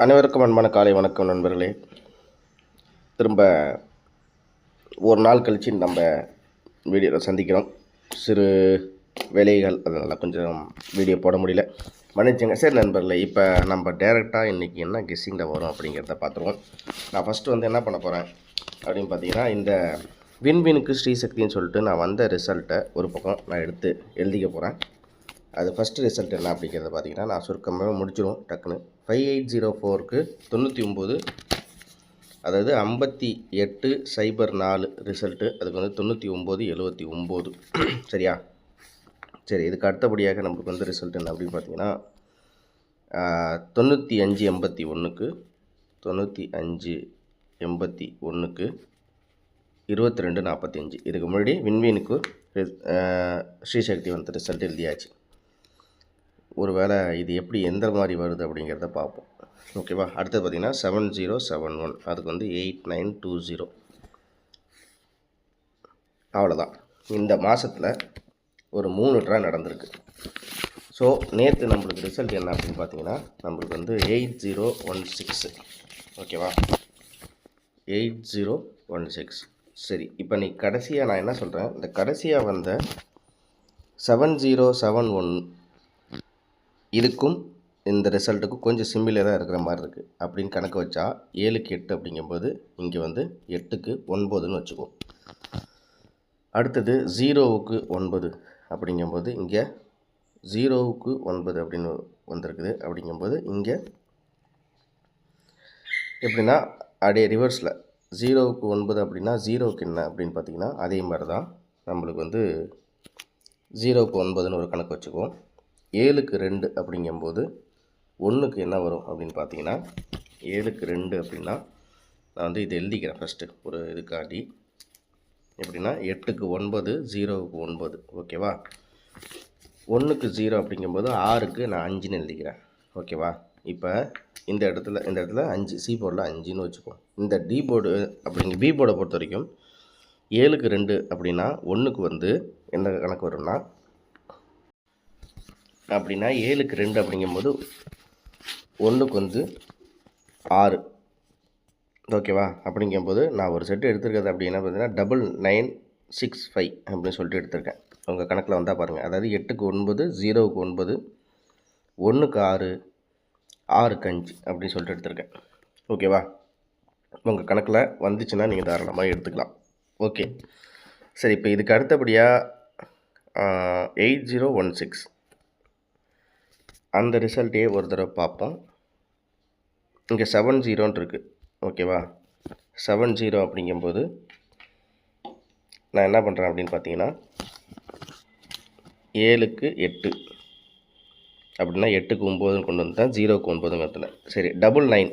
அனைவருக்கும் அன்பான காலை வணக்கம் நண்பர்களே. திரும்ப ஒரு நாள் கழித்து நம்ம வீடியோவில் சந்திக்கிறோம். சிறு வேலைகள் அதனால் கொஞ்சம் வீடியோ போட முடியல, மன்னிச்சுங்க. சரி நண்பர்களே, இப்போ நம்ம டேரெக்டாக இன்றைக்கி என்ன கெஸ்ஸிங்கில் வரும் அப்படிங்கிறத பார்த்துருவோம். நான் ஃபஸ்ட்டு என்ன பண்ண போகிறேன் அப்படின்னு பார்த்தீங்கன்னா, இந்த வின்வினுக்கு ஸ்ரீசக்தின்னு சொல்லிட்டு நான் வந்த ரிசல்ட்டை ஒரு பக்கம் நான் எடுத்து எழுதிக்க போகிறேன். அது ஃபஸ்ட்டு ரிசல்ட் என்ன அப்படிங்கிறத பார்த்தீங்கன்னா நான் சுருக்கமாக முடிச்சிடுவோம் டக்குன்னு. 5804க்கு 99, அதாவது 5804 ரிசல்ட்டு. அதுக்கு 9979. சரியா? சரி, இதுக்கு அடுத்தபடியாக நமக்கு ரிசல்ட் என்ன அப்படின்னு பார்த்தீங்கன்னா 9581க்கு 9581க்கு 2245. இதுக்கு முன்னாடி வின்வினுக்கு ஸ்ரீசக்தி ரிசல்ட் எழுதியாச்சு. ஒரு வேளை இது எப்படி எந்த மாதிரி வருது அப்படிங்கிறத பார்ப்போம். ஓகேவா? அடுத்தது பார்த்திங்கன்னா 7071, அதுக்கு 8920. அவ்வளோதான். இந்த மாதத்தில் ஒரு 3 ட்ரா நடந்திருக்கு. ஸோ நேற்று நம்மளுக்கு ரிசல்ட் என்ன அப்படின்னு பார்த்தீங்கன்னா நம்மளுக்கு 8016. ஓகேவா? 8016. சரி, இப்போ நீ கடைசியாக நான் என்ன சொல்கிறேன், இந்த கடைசியாக வந்த 7071 இதுக்கும் இந்த ரிசல்ட்டுக்கும் கொஞ்சம் சிமிலராக இருக்கிற மாதிரி இருக்குது அப்படின்னு கணக்கு வச்சா 7க்கு 8 அப்படிங்கும்போது இங்கே 8க்கு 9ன்னு வச்சுக்குவோம். அடுத்தது 0க்கு 9 அப்படிங்கும்போது இங்கே 0க்கு 9 அப்படின்னு வந்திருக்குது. அப்படிங்கும்போது இங்கே எப்படின்னா அப்படியே ரிவர்ஸில் 0க்கு 9 அப்படின்னா 0க்கு என்ன அப்படின்னு பார்த்தீங்கன்னா அதே மாதிரி தான் நம்மளுக்கு 0க்கு 9ன்னு ஒரு கணக்கு வச்சுக்குவோம். 7க்கு 2 அப்படிங்கும்போது 1க்கு என்ன வரும் அப்படின்னு பார்த்தீங்கன்னா 7க்கு 2 அப்படின்னா நான் இதை எழுதிக்கிறேன் ஃபஸ்ட்டு ஒரு இதுக்காண்டி. எப்படின்னா 8க்கு 9, 0க்கு 9. ஓகேவா? 1க்கு 0 அப்படிங்கும்போது 6க்கு நான் 5ன்னு எழுதிக்கிறேன். ஓகேவா? இப்போ இந்த இடத்துல 5 சி போர்டில் 5ன்னு வச்சுப்போம். இந்த டி போர்டு பி போர்டை பொறுத்த வரைக்கும் 7க்கு 2 அப்படின்னா 1க்கு என்ன கணக்கு வரும்னா அப்படின்னா 7க்கு 2 அப்படிங்கும்போது 1க்கு 6. ஓகேவா? அப்படிங்கும்போது நான் ஒரு செட்டு எடுத்துருக்கிறது அப்படின்னா பார்த்தீங்கன்னா 9965 அப்படின்னு சொல்லிட்டு எடுத்திருக்கேன். உங்கள் கணக்கில் வந்தால் பாருங்கள். அதாவது 8க்கு 9, 0க்கு 9, 1க்கு 6, 6க்கு 5 அப்படின்னு சொல்லிட்டு எடுத்திருக்கேன். ஓகேவா? உங்கள் கணக்கில் வந்துச்சுன்னா நீங்கள் தாராளமாக எடுத்துக்கலாம். ஓகே, சரி. இப்போ இதுக்கு அடுத்தபடியாக 8016 அந்த ரிசல்ட்டே ஒரு தடவை பார்ப்போம். இங்கே 70ன்னு இருக்குது. ஓகேவா? 70 அப்படிங்கும்போது நான் என்ன பண்ணுறேன் அப்படின்னு பார்த்தீங்கன்னா 7க்கு 8 அப்படின்னா 8க்கு 9ன்னு கொண்டு வந்துட்டேன். 0க்கு 9ங்கிறதுல சரி. 99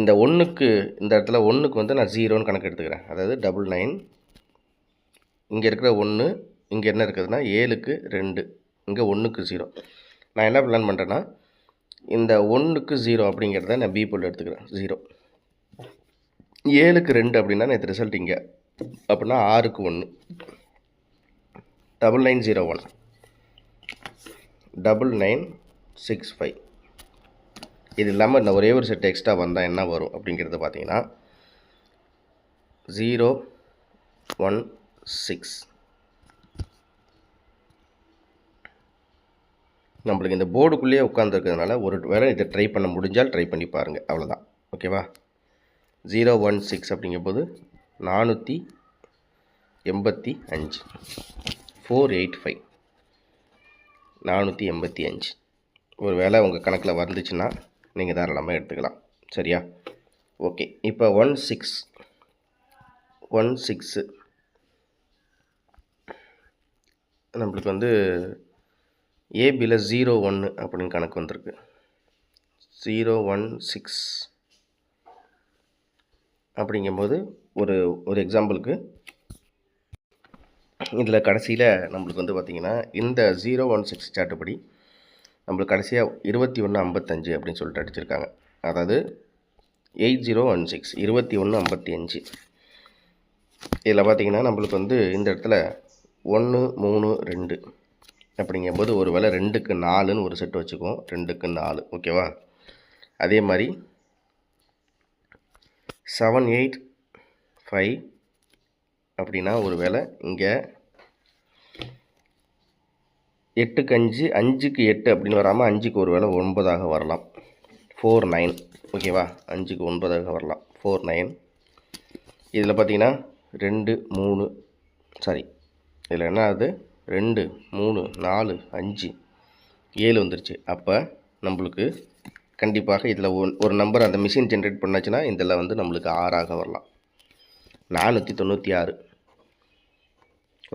இந்த 1க்கு இந்த இடத்துல 1க்கு நான் 0ன்னு கணக்கு எடுத்துக்கிறேன். அதாவது 99 இங்கே இருக்கிற 1 இங்கே என்ன இருக்குதுன்னா 7க்கு 2, இங்கே 1க்கு 0. நான் என்ன பிளான் பண்ணுறேன்னா இந்த 1க்கு 0 அப்படிங்கிறத நான் பி போல் எடுத்துக்கிறேன். 0 7க்கு 2 அப்படின்னா நேற்று ரிசல்ட் இங்கே அப்படின்னா 6க்கு 1, 9901, 9965. இது இல்லாமல் இந்த ஒரே ஒரு செட் எக்ஸ்ட்ரா வந்தால் என்ன வரும் அப்படிங்கிறது பார்த்தீங்கன்னா 016. நம்மளுக்கு இந்த போர்டுக்குள்ளேயே உட்காந்துருக்கிறதுனால ஒரு வேளை இதை ட்ரை பண்ண முடிஞ்சால் ட்ரை பண்ணி பாருங்கள். அவ்வளோதான். ஓகேவா? 016 அப்படிங்கும்போது 485, 485, 485. ஒரு வேளை உங்கள் கணக்கில் வந்துச்சுன்னா நீங்கள் தாராளமாக எடுத்துக்கலாம். சரியா? ஓகே, இப்போ 16 நம்மளுக்கு ஏபியில் 01 அப்படின்னு கணக்கு வந்திருக்கு. 016 அப்படிங்கும்போது ஒரு எக்ஸாம்பிளுக்கு இதில் கடைசியில் நம்மளுக்கு பார்த்திங்கன்னா இந்த 016 சார்ட்டுப்படி நம்மளுக்கு கடைசியாக 2155 அப்படின்னு சொல்லிட்டு அடிச்சிருக்காங்க. அதாவது 8016 2155. இதில் பார்த்திங்கன்னா நம்மளுக்கு இந்த இடத்துல 1 3 2 அப்படிங்கும்போது ஒரு வேளை 2க்கு 4ன்னு ஒரு செட்டு வச்சுக்குவோம். 2க்கு 4. ஓகேவா? அதே மாதிரி 785 அப்படின்னா ஒரு வேளை இங்கே 8க்கு 5 5க்கு 8 அப்படின்னு வராமல் 5க்கு ஒரு வேளை 9ஆக வரலாம். 49 ஓகேவா, 5க்கு 9ஆக வரலாம். 49 இதில் பார்த்தீங்கன்னா 2 3 சாரி இதில் என்ன ஆகுது 2 3 4 5 7 வந்துருச்சு. அப்போ நம்மளுக்கு கண்டிப்பாக இதில் ஒரு நம்பர் அந்த மிஷின் ஜென்ரேட் பண்ணாச்சுன்னா இதில் வந்து நம்மளுக்கு 6ஆக வரலாம். 496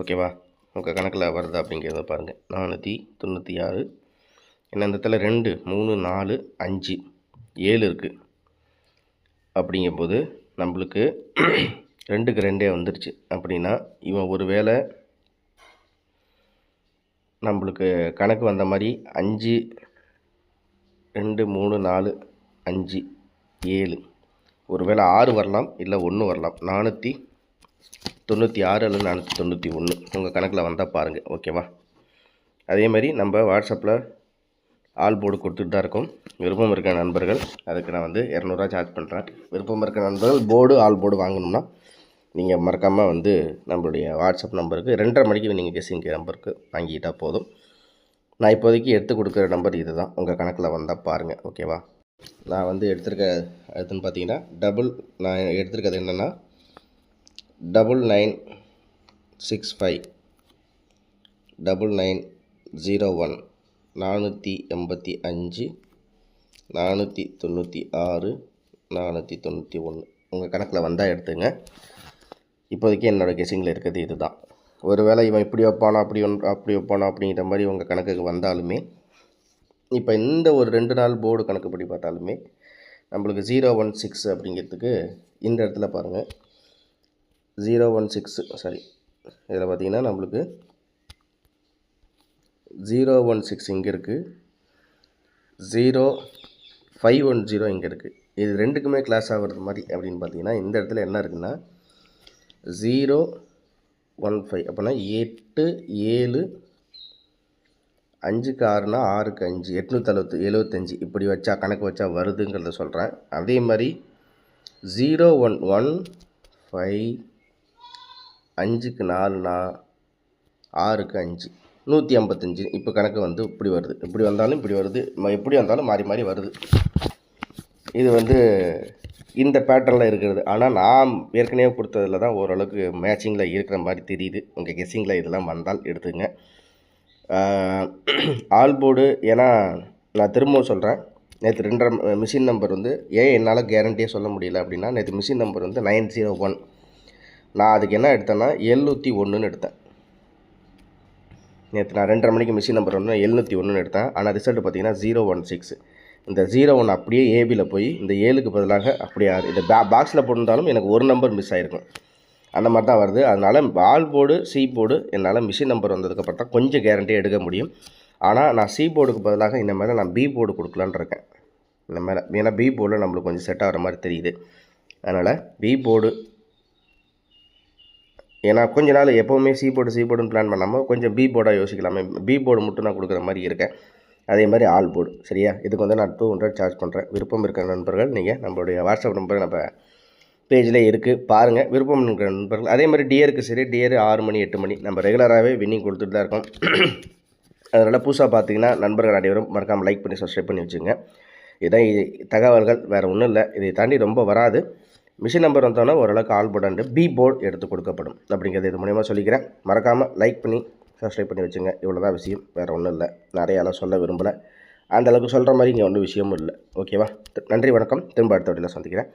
ஓகேவா, உங்கள் கணக்கில் வருது அப்படிங்கிறத பாருங்கள். 496 என்ன இந்த இடத்துல 2 3 4 5 7 இருக்குது. அப்படிங்கும்போது நம்மளுக்கு 2க்கு 2 வந்துருச்சு. அப்படின்னா இவன் ஒரு வேளை நம்மளுக்கு கணக்கு வந்த மாதிரி 5 2 3 4 5 7 ஒரு வேளை 6 வரலாம், இல்லை 1 வரலாம். 496 அல்லது 491 உங்கள் கணக்கில் வந்தால் பாருங்கள். ஓகேவா, அதேமாதிரி நம்ம வாட்ஸ்அப்பில் ஆல் போர்டு கொடுத்துட்டு தான் இருக்கும். விருப்பம் இருக்க நண்பர்கள், அதுக்கு நான் வந்து 200 சார்ஜ் பண்ணுறேன். விருப்பம் இருக்க நண்பர்கள் போர்டு ஆல் போர்டு வாங்கணும்னா நீங்கள் மறக்காமல் வந்து நம்மளுடைய வாட்ஸ்அப் நம்பருக்கு 2:30 மணிக்கு நீங்கள் கெஸ்ஸிங் நம்பருக்கு வாங்கிக்கிட்டால் போதும். நான் இப்போதைக்கு எடுத்து கொடுக்குற நம்பர் இது தான். உங்கள் கணக்கில் வந்தால் பாருங்கள். ஓகேவா, நான் வந்து எடுத்திருக்க அதுன்னு பார்த்தீங்கன்னா நான் எடுத்திருக்கிறது என்னென்னா 9965 9901 485 496 491 உங்கள் கணக்கில் வந்தால் எடுத்துங்க. இப்போதைக்கு என்னோடய கெஸ்ஸிங்கில் இருக்கிறது இது தான். ஒரு வேளை இவன் இப்படி வைப்பானா அப்படி வைப்பானா அப்படிங்கிற மாதிரி உங்கள் கணக்குக்கு வந்தாலுமே, இப்போ இந்த ஒரு 2 நாள் போர்டு கணக்குப்படி பார்த்தாலுமே நம்மளுக்கு 016 அப்படிங்கிறதுக்கு இந்த இடத்துல பாருங்கள் 016 சாரி இதில் பார்த்திங்கன்னா நம்மளுக்கு 016 இங்கே இருக்குது, 0510 இங்கே இருக்குது. இது ரெண்டுக்குமே கிளாஸ் ஆகிறது மாதிரி அப்படின்னு பார்த்தீங்கன்னா இந்த இடத்துல என்ன இருக்குன்னா 015 அப்படின்னா 8 7 5க்கு 6னா 6க்கு 5 875 இப்படி வச்சா கணக்கு வச்சா வருதுங்கிறத சொல்கிறேன். அதே மாதிரி 015 5க்கு 4னா 6க்கு 5 155 இப்போ கணக்கு வந்து இப்படி வருது. இப்படி வந்தாலும் இப்படி வருது, எப்படி வந்தாலும் மாறி மாறி வருது. இது வந்து இந்த பேட்டர்னில் இருக்கிறது. ஆனால் நான் ஏற்கனவே கொடுத்ததில் தான் ஓரளவுக்கு மேட்சிங்கில் இருக்கிற மாதிரி தெரியுது. உங்கள் கெஸ்ஸிங்கில் இதெல்லாம் வந்தால் எடுத்துங்க. ஆல் போர்டு ஏன்னா நான் திரும்பவும் சொல்கிறேன், நேற்று 2 மிஷின் நம்பர் வந்து ஏன் என்னால் கேரண்டியாக சொல்ல முடியல அப்படின்னா, நேற்று மிஷின் நம்பர் வந்து 901. நான் அதுக்கு என்ன எடுத்தேன்னா 701ன்னு எடுத்தேன். நேற்று நான் 2:30 மணிக்கு மிஷின் நம்பர் 701ன்னு எடுத்தேன். ஆனால் ரிசல்ட் பார்த்தீங்கன்னா 016. இந்த 01 அப்படியே ஏபியில் போய் இந்த 7க்கு பதிலாக அப்படியே இந்த பாக்ஸில் போட்டிருந்தாலும் எனக்கு ஒரு நம்பர் மிஸ் ஆகிருக்கும். அந்த மாதிரி தான் வருது. அதனால் ஆல் போர்டு சி போர்டு என்னால் மிஷின் நம்பர் வந்ததுக்கப்புறம் தான் கொஞ்சம் கேரண்டியாக எடுக்க முடியும். ஆனால் நான் சி போர்டுக்கு பதிலாக இந்த மேலே நான் பி போர்டு கொடுக்கலான்னு இருக்கேன். இந்த மேலே ஏன்னா பி போர்டில் நம்மளுக்கு கொஞ்சம் செட் ஆகிற மாதிரி தெரியுது. அதனால் பி போர்டு ஏன்னா கொஞ்ச நாள் எப்போவுமே சி போர்டுன்னு பிளான் பண்ணாமல் கொஞ்சம் பி போர்டாக யோசிக்கலாமே. பி போர்டு மட்டும் நான் கொடுக்குற மாதிரி இருக்கேன். அதே மாதிரி ஆல் போர்டு சரியா. இதுக்கு வந்து நான் 200 சார்ஜ் பண்ணுறேன். விருப்பம் இருக்கிற நண்பர்கள் நீங்கள் நம்மளுடைய வாட்ஸ்அப் நம்பர் நம்ம பேஜில் இருக்குது பாருங்கள். விருப்பம் இருக்கிற நண்பர்கள் அதே மாதிரி டியருக்கு சரி, டியர் 6 மணி 8 மணி நம்ம ரெகுலராகவே வின்னிங் கொடுத்துட்டு தான் இருக்கோம். அதனால் புதுசாக பார்த்தீங்கன்னா நண்பர்கள் அனைவரும் மறக்காமல் லைக் பண்ணி சப்ஸ்கிரைப் பண்ணி வச்சுங்க. இதான் தகவல்கள், வேறு ஒன்றும் இல்லை. இதை தாண்டி ரொம்ப வராது. மிஷின் நம்பர் வந்தோன்னா ஓரளவுக்கு all board and B board எடுத்து கொடுக்கப்படும் அப்படிங்கிறது இது மூலமாக சொல்லிக்கிறேன். மறக்காமல் லைக் பண்ணி சப்ஸ்கிரைப் பண்ணி வச்சுங்க. இவ்வளோ தான் விஷயம், வேறு ஒன்றும் இல்லை. நிறையாலாம் சொல்ல விரும்பலை. அந்தளவுக்கு சொல்கிற மாதிரி இங்கே ஒன்றும் விஷயமும் இல்லை. ஓகேவா, நன்றி வணக்கம். திரும்ப அடுத்த வீடியோவில் சந்திக்கிறேன்.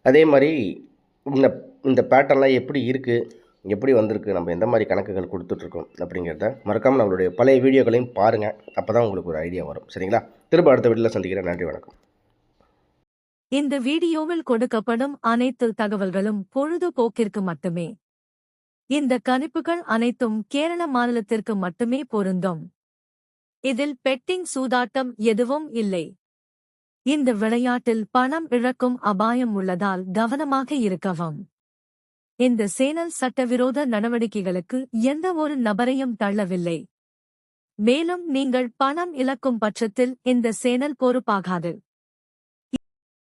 அதே மாதிரி இந்த பேட்டர்ன்லாம் எப்படி இருக்குது, எப்படி வந்திருக்கு, நம்ம எந்த மாதிரி கணக்குகள் கொடுத்துட்ருக்கோம் அப்படிங்கிறத மறக்காமல் நம்மளுடைய பழைய வீடியோக்களையும் பாருங்கள். அப்போ தான் உங்களுக்கு ஒரு ஐடியா வரும். சரிங்களா, திரும்ப அடுத்த வீடியோவில் சந்திக்கிறேன். நன்றி வணக்கம். இந்த வீடியோவில் கொடுக்கப்படும் அனைத்து தகவல்களும் பொழுதுபோக்கிற்கு மட்டுமே. இந்த கணிப்புகள் அனைத்தும் கேரள மாநிலத்திற்கு மட்டுமே பொருந்தும். இதில் பெட்டிங் சூதாட்டம் எதுவும் இல்லை. இந்த விளையாட்டில் பணம் இழக்கும் அபாயம் உள்ளதால் கவனமாக இருக்கவும். இந்த சேனல் சட்டவிரோத நடவடிக்கைகளுக்கு எந்த ஒரு நபரையும் தள்ளவில்லை. மேலும் நீங்கள் பணம் இழக்கும் பட்சத்தில் இந்த சேனல் பொறுப்பாகாது.